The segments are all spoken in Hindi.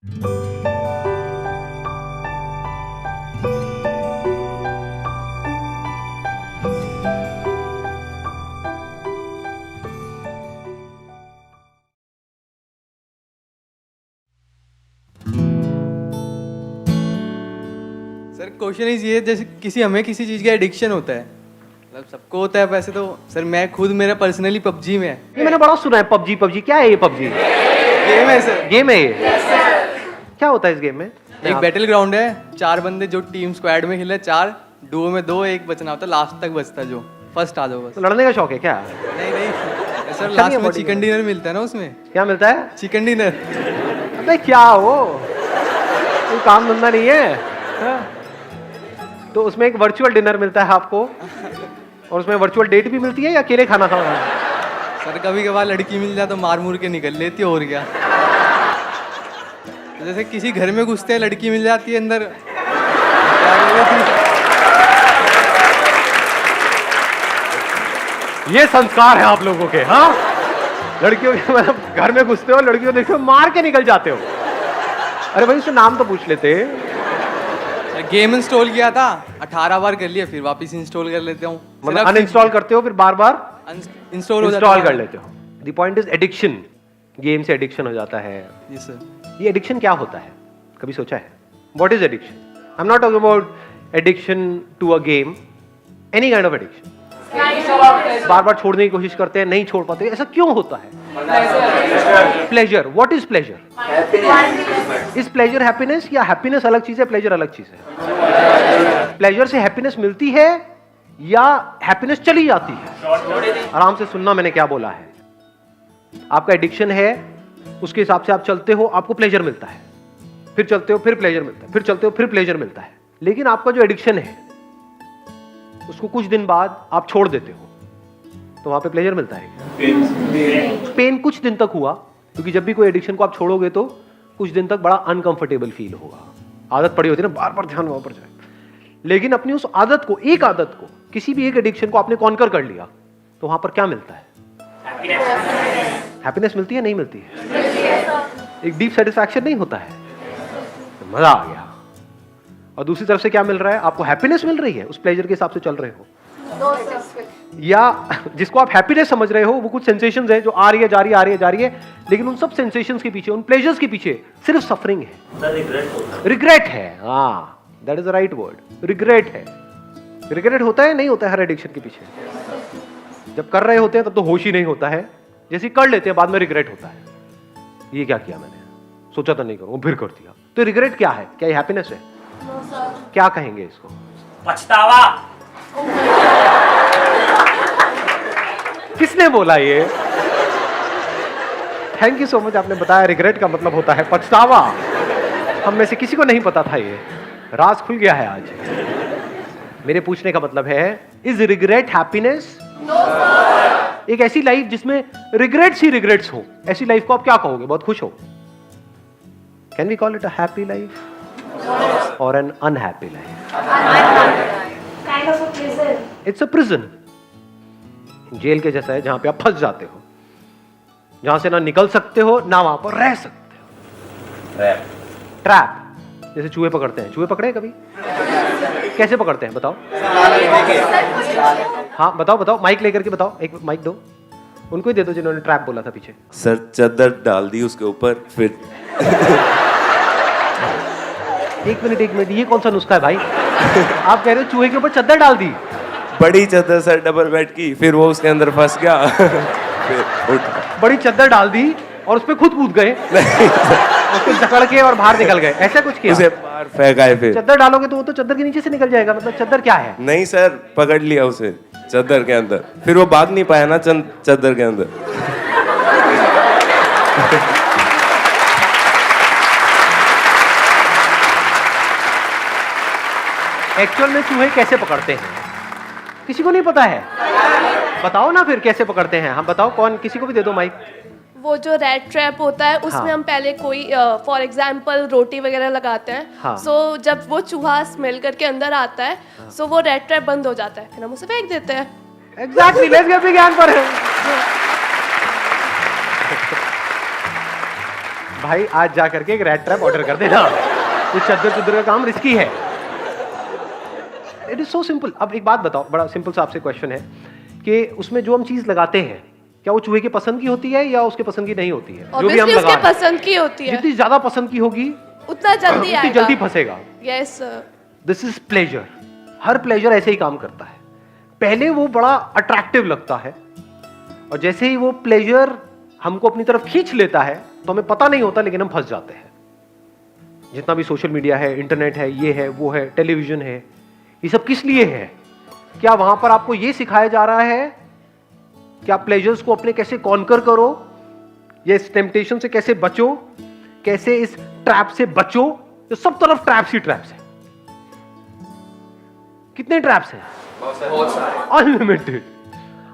सर क्वेश्चन इज ये, जैसे हमें किसी चीज़ का एडिक्शन होता है, मतलब सबको होता है वैसे तो। सर मैं खुद, मेरा पर्सनली पबजी में है। ये मैंने बड़ा सुना है, पबजी पबजी क्या है ये? पबजी गेम है सर। गेम है ये? क्या होता है इस गेम में? एक बैटल ग्राउंड है, 4 बंदे जो टीम स्क्वाड में खेले, 4 डुओ में 2, एक बचना होता है, लास्ट तक बचता जो फर्स्ट आ जाओ बस। तो लड़ने का शौक है क्या? नहीं नहीं सर, अच्छा लास्ट नहीं है में body चिकन डिनर मिलता है ना उसमें। क्या मिलता है? Chicken dinner. अबे क्या हो, कोई काम धंधा नहीं है हाँ? तो उसमें एक वर्चुअल डिनर मिलता है आपको, और उसमें वर्चुअल डेट भी मिलती है या अकेले खाना खाना? सर कभी कभार लड़की मिल जाए तो मार मुर के निकल लेती है, और क्या। तो जैसे किसी घर में घुसते हैं, लड़की मिल जाती है अंदर, ये संस्कार है आप लोगों के? हाँ, लड़कियों के मतलब घर में घुसते हो, लड़कियों देखते हो, मार के निकल जाते हो। अरे भाई उससे नाम तो पूछ लेते। गेम इंस्टॉल किया था, 18 बार कर लिया, फिर वापस इंस्टॉल कर लेता हूँ। मतलब अनइंस्टॉल करते हो फिर बार बार इंस्टॉल कर लेते हो। The point is addiction. Game से एडिक्शन हो जाता है। जी सर। ये एडिक्शन क्या होता है, कभी सोचा है? What is addiction? I am not talking about addiction to a game, any kind of addiction. बार बार छोड़ने की कोशिश करते हैं, नहीं छोड़ पाते, ऐसा क्यों होता है? Pleasure. What is pleasure? Is pleasure happiness, या हैप्पीनेस अलग चीज है, प्लेजर अलग चीज है? प्लेजर से हैप्पीनेस मिलती है या हैप्पीनेस चली जाती है? आराम से सुनना मैंने क्या बोला है। आपका एडिक्शन है, उसके हिसाब से आप चलते हो, आपको प्लेजर मिलता है, फिर चलते हो फिर प्लेजर मिलता है, फिर चलते हो फिर प्लेजर मिलता है। लेकिन आपका जो एडिक्शन है उसको कुछ दिन बाद आप छोड़ देते हो, तो वहां पे प्लेजर मिलता है? पेन कुछ दिन तक हुआ, क्योंकि जब भी कोई एडिक्शन को आप छोड़ोगे तो कुछ दिन तक बड़ा अनकंफर्टेबल फील होगा। आदत पड़ी होती है ना, बार बार ध्यान वहां पर जाए। लेकिन अपनी उस आदत को, एक आदत को, किसी भी एक एडिक्शन को आपने कॉन्कर कर लिया, तो वहां पर क्या मिलता है? हैप्पीनेस मिलती है, नहीं मिलती है? एक डीप सेटिस्फैक्शन नहीं होता है? मजा आ गया। और दूसरी तरफ से क्या मिल रहा है? आपको हैप्पीनेस मिल रही है, उस प्लेजर के हिसाब से चल रहे हो, या जिसको आप हैप्पीनेस समझ रहे हो वो कुछ सेंसेशंस है जो आ रही है जा रही है, आ रही है जा रही है, लेकिन उन सब सेंसेशंस के पीछे, उन प्लेजर्स के पीछे सिर्फ सफरिंग है, रिग्रेट है। हाँ, that is the right word, regret है। रिग्रेट होता है, नहीं होता है हर एडिक्शन के पीछे? जब कर रहे होते हैं तब तो होश ही नहीं होता है, जैसे कर लेते हैं बाद में रिग्रेट होता है, ये क्या किया मैंने, सोचा तो नहीं करूंगा, फिर कर दिया। तो रिग्रेट क्या है? क्या ये हैप्पीनेस है? क्या कहेंगे इसको? पछतावा। किसने बोला ये? थैंक यू सो मच, आपने बताया रिग्रेट का मतलब होता है पछतावा। हम में से किसी को नहीं पता था, ये राज खुल गया है आज। मेरे पूछने का मतलब है, इज रिग्रेट हैप्पीनेस? एक ऐसी लाइफ जिसमें रिग्रेट्स ही रिग्रेट्स हो, ऐसी लाइफ को आप क्या कहोगे? बहुत खुश हो? Can we call it a happy life और an unhappy life? It's a prison. Jail के जैसा है, जहां पे आप फंस जाते हो, जहां से ना निकल सकते हो ना वहां पर रह सकते हो। ट्रैप। जैसे चूहे पकड़ते हैं, चूहे पकड़े हैं कभी? कैसे पकड़ते हैं बताओ? हाँ बताओ बताओ, माइक लेकर के बताओ, एक माइक दो उनको ही दे दो जिन्होंने ट्रैप बोला था पीछे। सर चादर डाल दी उसके ऊपर, फिर एक मिनट, ये कौन सा नुस्खा है भाई? आप कह रहे हो चूहे के ऊपर चादर डाल दी? बड़ी चादर सर, डबल बेड की, फिर वो उसके अंदर फंस गया। फिर उठा। बड़ी चादर डाल दी और उस पे खुद कूद गए, उसको जकड़ के और बाहर निकल गए, ऐसा कुछ किया? उसे बाहर फेंका है। फिर चादर डालोगे तो वो तो चादर के नीचे से निकल जाएगा, मतलब चादर क्या है? नहीं सर, पकड़ लिया उसे चादर के अंदर, फिर वो भाग नहीं पाया ना चादर के अंदर। एक्चुअल में चूहे कैसे पकड़ते हैं किसी को नहीं पता है? बताओ ना फिर कैसे पकड़ते हैं। हम बताओ, कौन, किसी को भी दे दो माइक। वो जो रेड ट्रैप होता है उसमें हाँ। हम पहले कोई फॉर एग्जांपल रोटी वगैरह लगाते हैं। हाँ। सो जब वो चूहा स्मेल करके अंदर आता है, सो वो रेड ट्रैप बंद हो जाता है, फिर हम उसे फेंक देते हैं। एग्जैक्टली, लेट्स गेट विज्ञान पर है। भाई आज जा करके एक रैट ट्रैप ऑर्डर कर देना, ये चद्दर का काम रिस्की है। It is so simple. अब एक बात बताओ, बड़ा सिंपल सा आपसे क्वेश्चन है कि उसमें जो हम चीज लगाते हैं क्या वो चूहे के पसंद की होती है या उसके पसंद की नहीं होती है? जो भी हम उसके लगा रहे हैं, पसंद की होती है, जितनी ज्यादा पसंद की होगी उतना जल्दी उतनी आएगा, जल्दी फंसेगा। यस। This is pleasure. हर प्लेजर ऐसे ही काम करता है। पहले वो बड़ा अट्रैक्टिव लगता है और जैसे ही वो प्लेजर हमको अपनी तरफ खींच लेता है तो हमें पता नहीं होता, लेकिन हम फंस जाते हैं। जितना भी सोशल मीडिया है, इंटरनेट है, ये है, वो है, टेलीविजन है, ये सब किस लिए है? क्या वहां पर आपको ये सिखाया जा रहा है कि आप प्लेजर्स को अपने कैसे कॉन्कर करो, या इस टेम्पटेशन से कैसे बचो, कैसे इस ट्रैप से बचो? तो सब तरफ ट्रैप्स ही ट्रैप्स है। कितने ट्रैप्स हैं?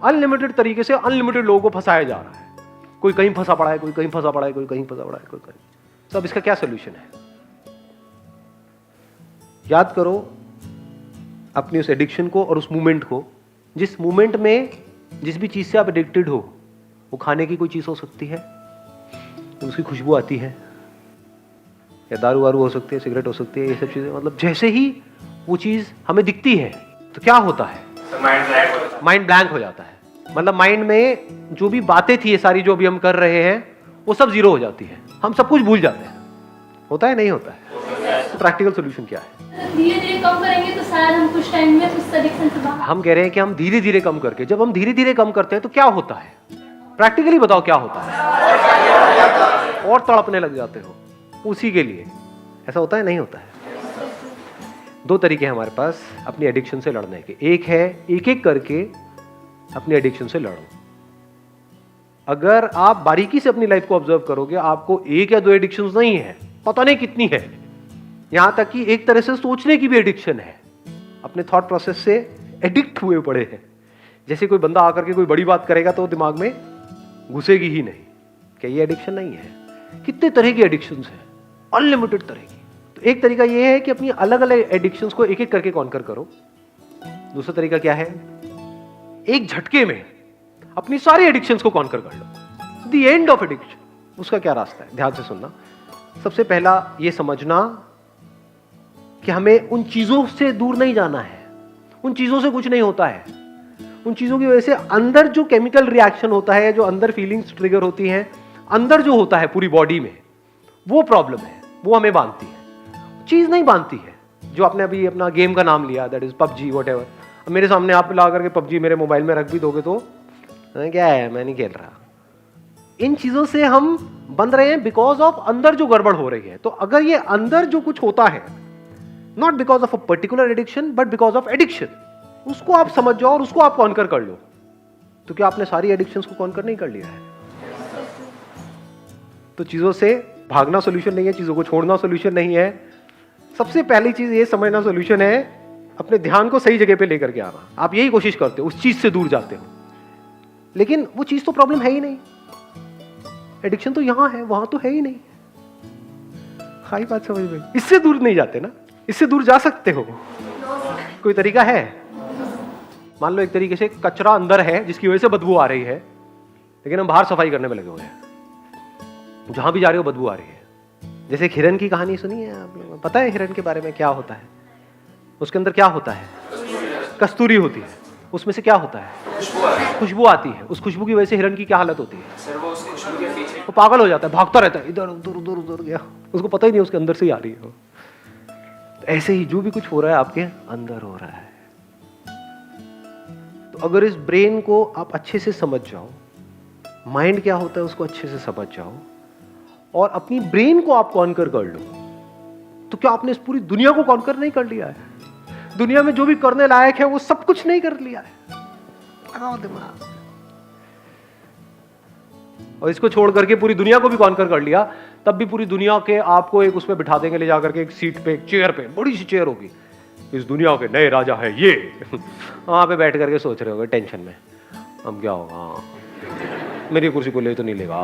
अनलिमिटेड तरीके से अनलिमिटेड लोगों को फंसाया जा रहा है। कोई कहीं फंसा पड़ा है, कोई कहीं फंसा पड़ा है, कोई कहीं फंसा पड़ा है, कोई कहीं। सब इसका क्या सोल्यूशन है? याद करो अपनी उस एडिक्शन को और उस मूवमेंट को। जिस मूवमेंट में जिस भी चीज से आप एडिक्टेड हो, वो खाने की कोई चीज हो सकती है, उसकी खुशबू आती है, या दारू वारू हो सकती है, सिगरेट हो सकती है, ये सब चीजें। मतलब जैसे ही वो चीज हमें दिखती है तो क्या होता है? माइंड ब्लैंक हो जाता है। मतलब माइंड में जो भी बातें थी, ये सारी जो भी हम कर रहे हैं, वो सब जीरो हो जाती है। हम सब कुछ भूल जाते हैं। होता है नहीं होता है? तो प्रैक्टिकल सोल्यूशन क्या है? धीरे धीरे कम करेंगे तो शायद हम कुछ टाइम में उस एडिक्शन से बाहर। हम कह रहे हैं कि हम धीरे धीरे कम करके, जब हम धीरे धीरे कम करते हैं तो क्या होता है? प्रैक्टिकली बताओ क्या होता है? और तड़पने लग जाते हो उसी के लिए। ऐसा होता है नहीं होता है? दो तरीके हैं हमारे पास अपनी एडिक्शन से लड़ने के। एक है एक एक करके अपनी एडिक्शन से लड़ो। अगर आप बारीकी से अपनी लाइफ को ऑब्जर्व करोगे, आपको एक या दो एडिक्शंस नहीं है, पता नहीं कितनी है। यहां तक कि एक तरह से सोचने की भी एडिक्शन है। अपने थॉट प्रोसेस से एडिक्ट हुए पड़े हैं। जैसे कोई बंदा आकर के कोई बड़ी बात करेगा तो दिमाग में घुसेगी ही नहीं। क्या ये एडिक्शन नहीं है? कितने तरह की एडिक्शंस हैं, अनलिमिटेड तरह की। तो एक तरीका ये है कि अपनी अलग अलग एडिक्शंस को एक एक करके कॉन्कर करो। दूसरा तरीका क्या है? एक झटके में अपनी सारी एडिक्शंस को कॉन्कर कर लो। द एंड ऑफ एडिक्शन, उसका क्या रास्ता है? ध्यान से सुनना। सबसे पहला ये समझना कि हमें उन चीजों से दूर नहीं जाना है। उन चीजों से कुछ नहीं होता है। उन चीजों की वजह से अंदर जो केमिकल रिएक्शन होता है, जो अंदर फीलिंग्स ट्रिगर होती हैं, अंदर जो होता है पूरी बॉडी में, वो प्रॉब्लम है। वो हमें बांधती है, चीज नहीं बांधती है। जो आपने अभी अपना गेम का नाम लिया, दैट इज पबजी, व्हाटएवर। अब मेरे सामने आप ला करके पबजी मेरे मोबाइल में रख भी दोगे तो क्या है, मैं नहीं खेल रहा। इन चीजों से हम बंध रहे हैं बिकॉज ऑफ अंदर जो गड़बड़ हो रही है। तो अगर ये अंदर जो कुछ होता है, not because of a particular addiction but because of addiction, उसको आप समझ जाओ और उसको आप कॉन्कर कर लो। तो क्या आपने सारी एडिक्शंस को कॉन्कर नहीं कर लिया है? तो चीजों से भागना सॉल्यूशन नहीं है, चीजों को छोड़ना सॉल्यूशन नहीं है। सबसे पहली चीज ये समझना सॉल्यूशन है, अपने ध्यान को सही जगह पे लेकर के आना। आप यही कोशिश करते हो, उस चीज से दूर जाते हो, लेकिन वो चीज तो प्रॉब्लम है ही नहीं। एडिक्शन तो यहां है, वहां तो है ही नहीं। खाई बात समझ में? इससे दूर नहीं जाते ना, इससे दूर जा सकते हो। कोई तरीका है? मान लो एक तरीके से कचरा अंदर है जिसकी वजह से बदबू आ रही है, लेकिन हम बाहर सफाई करने में लगे हुए हैं। जहां भी जा रहे हो बदबू आ रही है। जैसे हिरन की कहानी सुनी है आप लोगों को? पता है हिरन के बारे में क्या होता है? उसके अंदर क्या होता है? कस्तूरी होती है। उसमें से क्या होता है? खुशबू आती है। उस खुशबू की वजह से हिरन की क्या हालत होती है? वो पागल हो जाता है, भागता रहता है, इधर उधर उधर उधर गया, उसको पता ही नहीं उसके अंदर से ही आ रही है। तो ऐसे ही जो भी कुछ हो रहा है आपके अंदर हो रहा है। तो अगर इस ब्रेन को आप अच्छे से समझ जाओ, माइंड क्या होता है उसको अच्छे से समझ जाओ, और अपनी ब्रेन को आप कॉन्कर कर लो, तो क्या आपने इस पूरी दुनिया को कॉन्कर नहीं कर लिया है? दुनिया में जो भी करने लायक है वो सब कुछ नहीं कर लिया है। लगाओ दिमाग। और इसको छोड़ करके पूरी दुनिया को भी कॉन्कर कर लिया, तब भी पूरी दुनिया के आपको एक उसमें बिठा देंगे, ले जाकर के एक सीट पे, एक चेयर पे, बड़ी सी चेयर होगी, इस दुनिया के नए राजा है ये। वहां पे बैठ करके सोच रहे होगे टेंशन में, अब क्या होगा, मेरी कुर्सी को ले तो नहीं लेगा।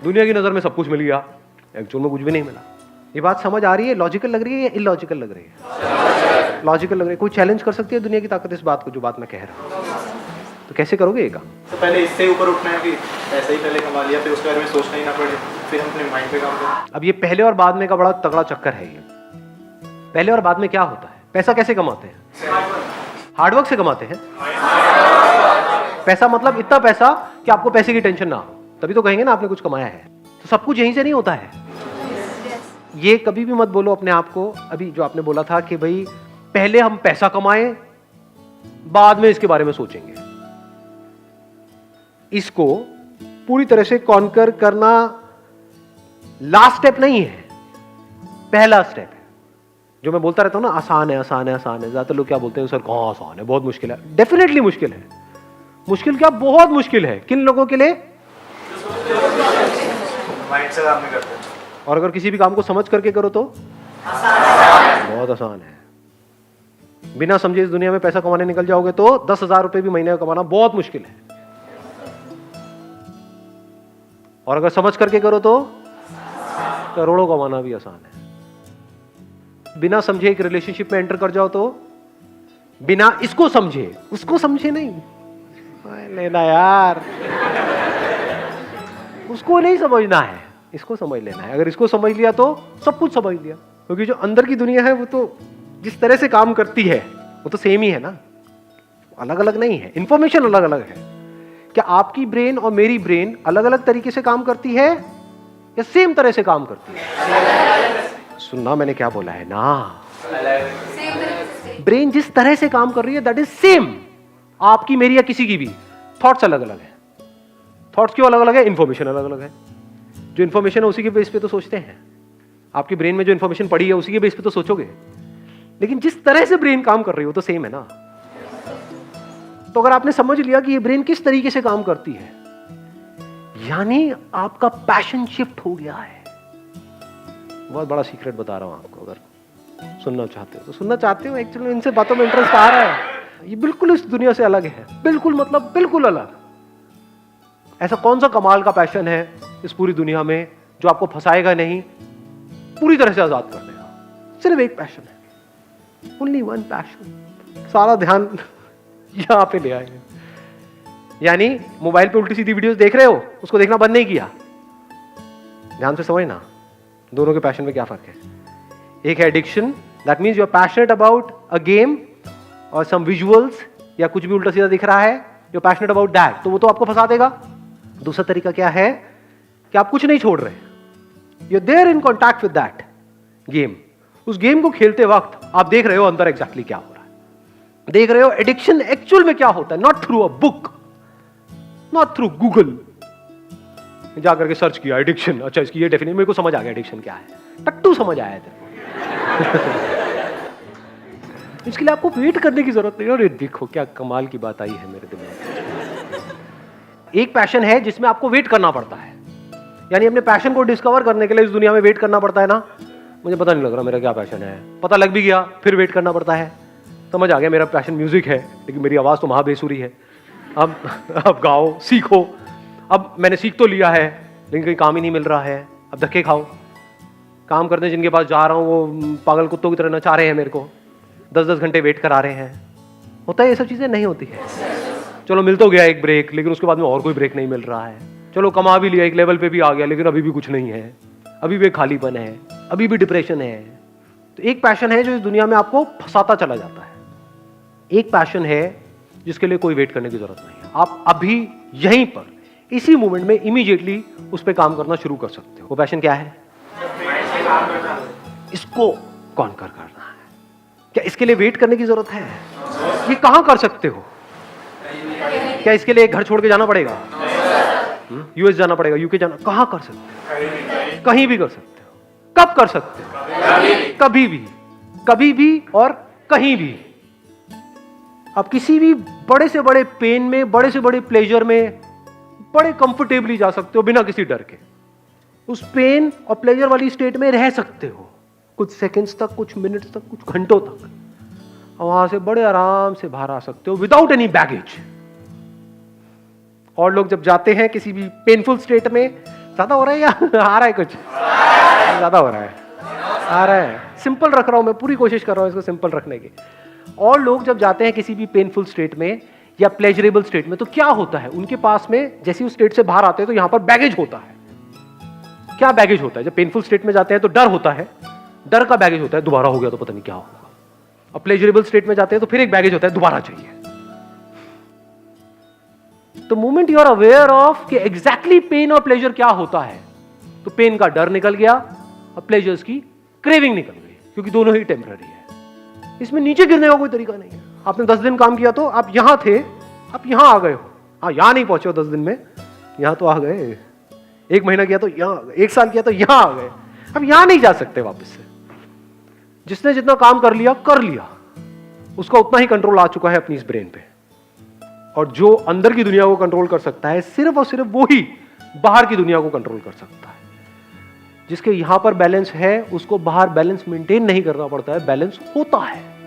दुनिया की नजर में सब कुछ मिल गया, एक्चुअल में कुछ भी नहीं मिला। ये बात समझ आ रही है? लॉजिकल लग रही है या इलॉजिकल लग रही है? लॉजिकल लग रही है। कोई चैलेंज कर सकती है दुनिया की ताकत इस बात को, जो बात मैं कह रहा हूं? तो कैसे करोगे ये काम? तो पहले इससे ऊपर उठना है कि ऐसा ही पहले कमा लिया, फिर उसके बारे में सोचना ही ना पड़े, फिर हम अपने माइंड पे काम करें। अब ये पहले और बाद में का बड़ा तगड़ा चक्कर है ये। पहले और बाद में क्या होता है? पैसा कैसे कमाते हैं? हार्डवर्क से कमाते हैं। पैसा मतलब इतना पैसा कि आपको पैसे की टेंशन ना हो, तभी तो कहेंगे ना आपने कुछ कमाया है। तो सब कुछ यहीं से नहीं होता है। ये कभी भी मत बोलो अपने आप को, अभी जो आपने बोला था कि भाई पहले हम पैसा कमाएं, बाद में इसके बारे में सोचेंगे। इसको पूरी तरह से कॉन्कर करना लास्ट स्टेप नहीं है, पहला स्टेप है। जो मैं बोलता रहता हूं ना, आसान है आसान है आसान है, ज्यादातर लोग क्या बोलते हैं सर कहां आसान है, बहुत मुश्किल है। डेफिनेटली मुश्किल है। मुश्किल क्या, बहुत मुश्किल है। किन लोगों के लिए? माइंड से काम नहीं करते। और अगर किसी भी काम को समझ करके करो तो बहुत आसान है। बिना समझे इस दुनिया में पैसा कमाने निकल जाओगे तो 10,000 रुपए भी महीने का कमाना बहुत मुश्किल है। और अगर समझ करके करो तो करोड़ों कमाना भी आसान है। बिना समझे एक रिलेशनशिप में एंटर कर जाओ तो बिना इसको समझे, उसको समझे नहीं लेना यार, उसको नहीं समझना है, इसको समझ लेना है। अगर इसको समझ लिया तो सब कुछ समझ लिया, क्योंकि जो अंदर की दुनिया है वो तो जिस तरह से काम करती है वो तो सेम ही है ना, अलग अलग नहीं है। इंफॉर्मेशन अलग अलग है। क्या आपकी ब्रेन और मेरी ब्रेन अलग अलग तरीके से काम करती है या सेम तरह से काम करती है? सुनना मैंने क्या बोला है ना, ब्रेन जिस तरह से काम कर रही है दैट इज सेम, आपकी मेरी या किसी की भी। थॉट्स अलग अलग है। थॉट्स क्यों अलग अलग है? इंफॉर्मेशन अलग अलग है। जो इंफॉर्मेशन है उसी के बेस पे तो सोचते हैं। आपकी ब्रेन में जो इंफॉर्मेशन पड़ी है उसी के बेस पे तो सोचोगे, लेकिन जिस तरह से ब्रेन काम कर रही हो तो सेम है ना। तो अगर आपने समझ लिया कि ये ब्रेन किस तरीके से काम करती है, यानी आपका पैशन शिफ्ट हो गया है। बहुत बड़ा सीक्रेट बता रहा हूं आपको, अगर सुनना चाहते हो तो सुनना चाहते हो। एक्चुअली इनसे बातों में इंटरेस्ट आ रहा है। ये बिल्कुल इस दुनिया से अलग है, बिल्कुल मतलब बिल्कुल अलग। ऐसा कौन सा कमाल का पैशन है इस पूरी दुनिया में जो आपको फंसाएगा नहीं, पूरी तरह से आजाद कर देगा? सिर्फ एक पैशन है, ओनली वन पैशन। सारा ध्यान यहां पे ले आए। यानी मोबाइल पे उल्टी सीधी वीडियोस देख रहे हो, उसको देखना बंद नहीं किया। ध्यान से समझना दोनों के पैशन में क्या फर्क है। एक है addiction, that means you are passionate about a game और सम विजुअल्स या कुछ भी उल्टा सीधा दिख रहा है, you are passionate about that, तो वो तो आपको फंसा देगा। दूसरा तरीका क्या है कि आप कुछ नहीं छोड़ रहे, you are there in contact with that game. उस गेम को खेलते वक्त आप देख रहे हो अंदर एग्जैक्टली क्या हो रहा है, देख रहे हो एडिक्शन एक्चुअल में क्या होता है। Not through a book, not through Google जाकर के सर्च किया एडिक्शन, अच्छा इसकी ये डेफिनेशन मेरे को समझ आ गया एडिक्शन क्या है, टट्टू समझ आया तेरे को। इसके लिए आपको वेट करने की जरूरत नहीं। अरे देखो क्या कमाल की बात आई है मेरे दिमाग में। एक पैशन है जिसमें आपको वेट करना पड़ता है, यानी अपने पैशन को डिस्कवर करने के लिए इस दुनिया में वेट करना पड़ता है ना। मुझे पता नहीं लग रहा मेरा क्या पैशन है, पता लग भी गया फिर वेट करना पड़ता है। समझ आ गया मेरा पैशन म्यूजिक है, लेकिन मेरी आवाज तो महाबेसुरी है। अब गाओ, सीखो। अब मैंने सीख तो लिया है लेकिन कहीं काम ही नहीं मिल रहा है, अब धक्के खाओ। काम करने जिनके पास जा रहा हूँ वो पागल कुत्तों की तरह नचा रहे हैं मेरे को, 10-10 घंटे वेट करा रहे हैं। होता है ये सब चीजें? नहीं होती है। चलो मिल तो गया एक ब्रेक, लेकिन उसके बाद में और कोई ब्रेक नहीं मिल रहा है। चलो कमा भी लिया, एक लेवल पे भी आ गया, लेकिन अभी भी कुछ नहीं है, अभी भी खालीपन है, अभी भी डिप्रेशन है। तो एक पैशन है जो इस दुनिया में आपको फंसाता चला जाता है, एक पैशन है जिसके लिए कोई वेट करने की जरूरत नहीं है। आप अभी यहीं पर इसी मोमेंट में इमीडिएटली उस पर काम करना शुरू कर सकते हो। वो पैशन क्या है? इसको कॉन्कर करना है। क्या इसके लिए वेट करने की जरूरत है? ये कहां कर सकते हो? क्या इसके लिए एक घर छोड़ के जाना पड़ेगा? यूएस जाना पड़ेगा, यूके जाना? कहां कर सकते हो? कहीं भी कर सकते हो। कब कर सकते हो? कभी भी, कभी भी और कहीं भी। आप किसी भी बड़े से बड़े पेन में, बड़े से बड़े प्लेजर में बड़े कंफर्टेबली जा सकते हो बिना किसी डर के। उस पेन और प्लेजर वाली स्टेट में रह सकते हो कुछ सेकंड्स तक, कुछ मिनट्स तक, कुछ घंटों तक, और वहां से बड़े आराम से बाहर आ सकते हो विदाउट एनी बैगेज। और लोग जब जाते हैं किसी भी पेनफुल स्टेट में, ज्यादा हो रहा है या आ रहा है? कुछ ज्यादा हो रहा है, आ रहा है। सिंपल रख रहा हूं मैं, पूरी कोशिश कर रहा हूं इसको सिंपल रखने की। और लोग जब जाते हैं किसी भी पेनफुल स्टेट में, या प्लेजरेबल स्टेट में, तो क्या होता है उनके पास में, जैसे उस स्टेट से बाहर आते हैं तो यहां पर बैगेज होता है। क्या बैगेज होता है? जब पेनफुल स्टेट में जाते हैं तो डर होता है, डर का बैगेज होता है, दोबारा हो गया तो पता नहीं क्या होगा। अब प्लेजरेबल स्टेट में जाते हैं तो फिर एक बैगेज होता है, दोबारा चाहिए। तो moment you are aware of कि एग्जैक्टली पेन और प्लेजर क्या होता है, तो पेन का डर निकल गया और प्लेजर्स की क्रेविंग निकल गई, क्योंकि दोनों ही टेम्पररी है। इसमें नीचे गिरने का कोई तरीका नहीं है। आपने 10 दिन काम किया तो आप यहां थे, आप यहां आ गए हो। हाँ, यहां नहीं पहुंचे हो 10 दिन में, यहां तो आ गए। 1 महीना किया तो यहां आ गए, 1 साल किया तो यहां आ गए। अब यहां नहीं जा सकते वापस से। जिसने जितना काम कर लिया, उसका उतना ही कंट्रोल आ चुका है अपनी इस ब्रेन पे। और जो अंदर की दुनिया को कंट्रोल कर सकता है, सिर्फ और सिर्फ वो ही बाहर की दुनिया को कंट्रोल कर सकता है। जिसके यहां पर बैलेंस है, उसको बाहर बैलेंस मेंटेन नहीं करना पड़ता है, बैलेंस होता है।